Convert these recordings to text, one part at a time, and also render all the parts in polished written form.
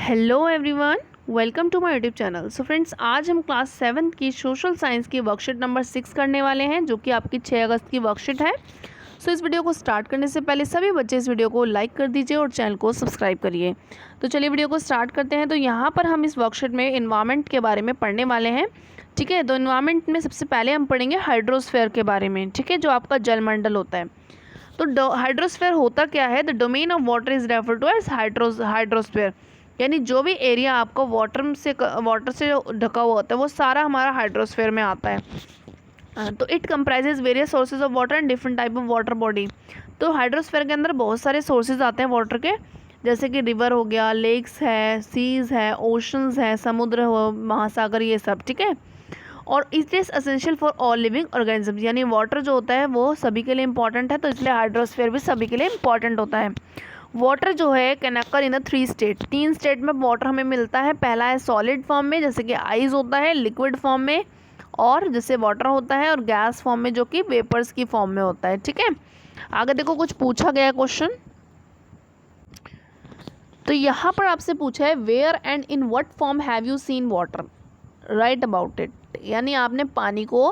Hello everyone, welcome to my YouTube channel. So friends, आज हम class 7 की social science की वर्कशीट नंबर 6 करने वाले हैं, जो कि आपकी 6 अगस्त की वर्कशीट है। सो इस वीडियो को स्टार्ट करने से पहले सभी बच्चे इस वीडियो को लाइक कर दीजिए और चैनल को सब्सक्राइब करिए। तो चलिए वीडियो को स्टार्ट करते हैं। तो यहाँ पर हम इस वर्कशीट में इन्वायरमेंट के बारे में पढ़ने वाले हैं। ठीक है, तो इन्वायरमेंट में सबसे पहले हम पढ़ेंगे हाइड्रोस्फीयर के बारे में। ठीक है, जो आपका जलमंडल होता है। तो हाइड्रोस्फीयर होता क्या है? The domain of water is refer to as hydrosphere, यानी जो भी एरिया आपको वाटर से ढका हुआ होता है वो सारा हमारा हाइड्रोस्फीयर में आता है। तो it comprises various sources of water and different type of water body. तो हाइड्रोस्फीयर के अंदर बहुत सारे सोर्सेज आते हैं वाटर के, जैसे कि रिवर हो गया, लेक्स है, सीज है, ओशंस है, समुद्र हो, महासागर, ये सब। ठीक है, और it is essential for all living organism, यानी वाटर जो होता है वो सभी के लिए इंपॉर्टेंट है, तो इसलिए हाइड्रोस्फीयर भी सभी के लिए इंपॉर्टेंट होता है। वाटर जो है can occur in 3 state, 3 state में वाटर हमें मिलता है। पहला है सॉलिड फॉर्म में, जैसे कि आइस होता है, लिक्विड फॉर्म में और जैसे वाटर होता है, और गैस फॉर्म में जो कि वेपर्स की फॉर्म में होता है। ठीक है, आगे देखो कुछ पूछा गया क्वेश्चन। तो यहाँ पर आपसे पूछा है where and in what form have you seen water, right about it, यानी आपने पानी को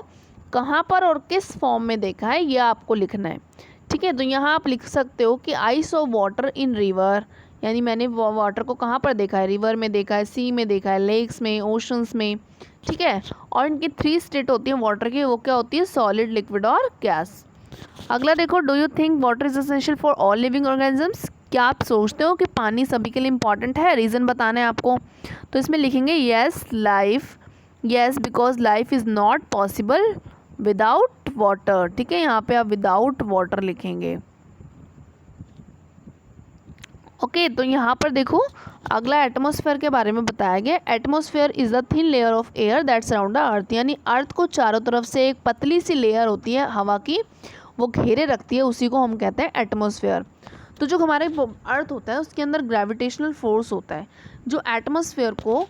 कहाँ पर और किस फॉर्म में देखा है, यह आपको लिखना है। ठीक है, तो यहाँ आप लिख सकते हो कि I saw water in river, यानी मैंने वाटर को कहाँ पर देखा है, रिवर में देखा है, सी में देखा है, लेक्स में, ओशंस में। ठीक है, और इनकी 3 स्टेट होती है वाटर की, वो क्या होती है? सॉलिड, लिक्विड और गैस। अगला देखो, do you think water is essential for all living organisms, क्या आप सोचते हो कि पानी सभी के लिए इंपॉर्टेंट है? रीज़न बताना है आपको। तो इसमें लिखेंगे yes life, yes because life is not possible without water. ठीक है, यहाँ पे आप विदाउट वाटर लिखेंगे। ओके, तो यहाँ पर देखो अगला एटमॉस्फेयर के बारे में बताया गया। Atmosphere is the thin layer of air that surround the earth, यानी अर्थ को चारों तरफ से एक पतली सी लेयर होती है हवा की, वो घेरे रखती है, उसी को हम कहते हैं एटमॉस्फेयर। तो जो हमारे अर्थ होता है उसके अंदर ग्रेविटेशनल फोर्स होता है जो एटमॉस्फेयर को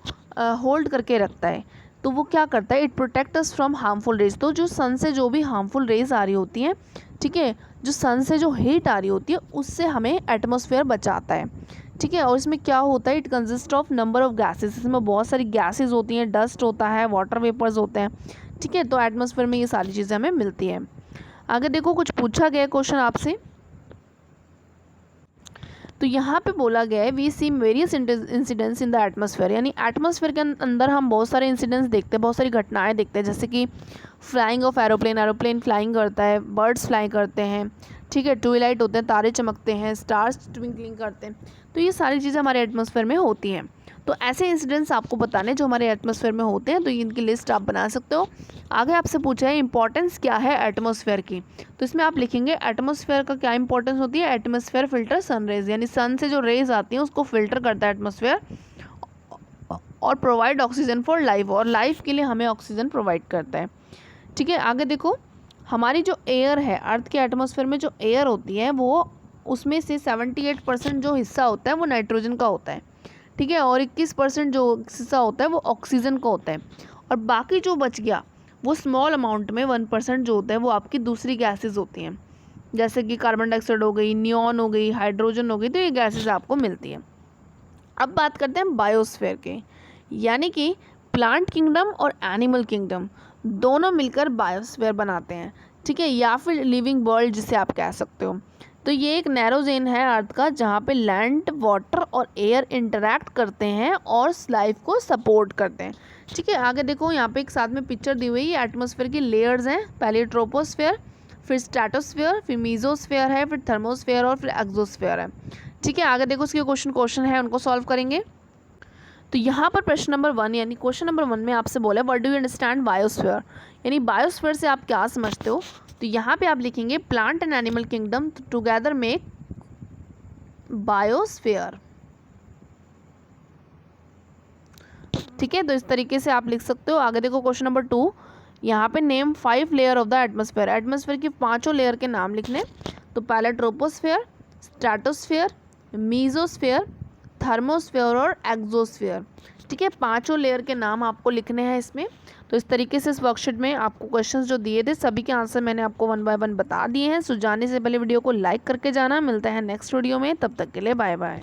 होल्ड करके रखता है। तो वो क्या करता है? It protect us from harmful rays. तो जो सन से जो भी हार्मफुल रेज आ रही होती हैं, ठीक है, जो सन से जो हीट आ रही होती है उससे हमें एटमॉस्फेयर बचाता है। ठीक है, और इसमें क्या होता है? It consist of number of gases, इसमें बहुत सारी गैसेस होती हैं, डस्ट होता है, वाटर वेपर्स होते हैं। ठीक है, तो एटमॉस्फेयर में ये सारी चीज़ें हमें मिलती हैं। आगे देखो कुछ पूछा गया क्वेश्चन आपसे। तो यहाँ पे बोला गया है we see various incidents in the atmosphere, यानी एटमॉस्फेयर के अंदर हम बहुत सारे इंसिडेंट्स देखते हैं, बहुत सारी घटनाएं देखते हैं, जैसे कि flying of aeroplane, aeroplane flying करता है, बर्ड्स फ्लाई करते हैं। ठीक है, ट्विलाइट होते हैं, तारे चमकते हैं, स्टार्स ट्विंकलिंग करते हैं। तो ये सारी चीज़ें हमारे एटमॉस्फेयर में होती हैं। तो ऐसे इंसिडेंट्स आपको बताने जो हमारे एटमॉस्फेयर में होते हैं, तो इनकी लिस्ट आप बना सकते हो। आगे आपसे पूछा है इंपॉर्टेंस क्या है एटमॉस्फेयर की, तो इसमें आप लिखेंगे एटमॉस्फेयर का क्या इंपॉर्टेंस होती है? एटमॉस्फेयर फिल्टर सनरेज, यानी सन से जो रेज आती हैं उसको फिल्टर करता है एटमॉस्फेयर, और प्रोवाइड ऑक्सीजन फॉर लाइफ, और लाइफ के लिए हमें ऑक्सीजन प्रोवाइड करता है। ठीक है, आगे देखो हमारी जो एयर है, अर्थ के एटमॉस्फेयर में जो एयर होती है वो उसमें से 78% जो हिस्सा होता है वो नाइट्रोजन का होता है। ठीक है, और 21% जो हिस्सा होता है वो ऑक्सीजन का होता है, और बाकी जो बच गया वो स्मॉल अमाउंट में 1% जो होता है वो आपकी दूसरी गैसेस होती हैं, जैसे कि कार्बन डाइऑक्साइड हो गई, नियॉन हो गई, हाइड्रोजन हो गई। तो ये गैसेस आपको मिलती हैं। अब बात करते हैं बायोस्फीयर के, यानी कि प्लांट किंगडम और एनिमल किंगडम दोनों मिलकर बायोस्फीयर बनाते हैं। ठीक है, या फिर लिविंग वर्ल्ड जिसे आप कह सकते हो। तो ये एक नैरो जोन है अर्थ का, जहाँ पे लैंड, वाटर और एयर इंटरैक्ट करते हैं और लाइफ को सपोर्ट करते हैं। ठीक है, आगे देखो यहाँ पे एक साथ में पिक्चर दी हुई है। एटमॉस्फेयर की लेयर्स हैं, पहले ट्रोपोस्फेयर, फिर स्ट्रेटोस्फेयर, फिर मीजोस्फेयर है, फिर थर्मोस्फेयर और फिर एक्सोस्फेयर है। ठीक है, आगे देखो उसके क्वेश्चन है, उनको सॉल्व करेंगे। तो यहाँ पर प्रश्न नंबर 1 यानी क्वेश्चन नंबर 1 में आपसे बोला what do you understand biosphere, यानी बायोस्फीयर से आप क्या समझते हो? तो यहाँ पे आप लिखेंगे plant and animal kingdom together make biosphere. ठीक है, तो इस तरीके से आप लिख सकते हो। आगे देखो क्वेश्चन नंबर 2, यहाँ पे name 5 layer of the atmosphere, atmosphere की 5 लेयर के नाम लिखने। तो पहला ट्रोपोस्फेयर, स्ट्रेटोस्फेयर, मीजोस्फेयर, थर्मोस्फेयर और एक्सोस्फेयर। ठीक है, 5 लेयर के नाम आपको लिखने हैं इसमें। तो इस तरीके से इस वर्कशीट में आपको क्वेश्चंस जो दिए थे सभी के आंसर मैंने आपको 1 बाय 1 बता दिए हैं। सो जाने से पहले वीडियो को लाइक करके जाना। मिलता है नेक्स्ट वीडियो में, तब तक के लिए बाय बाय।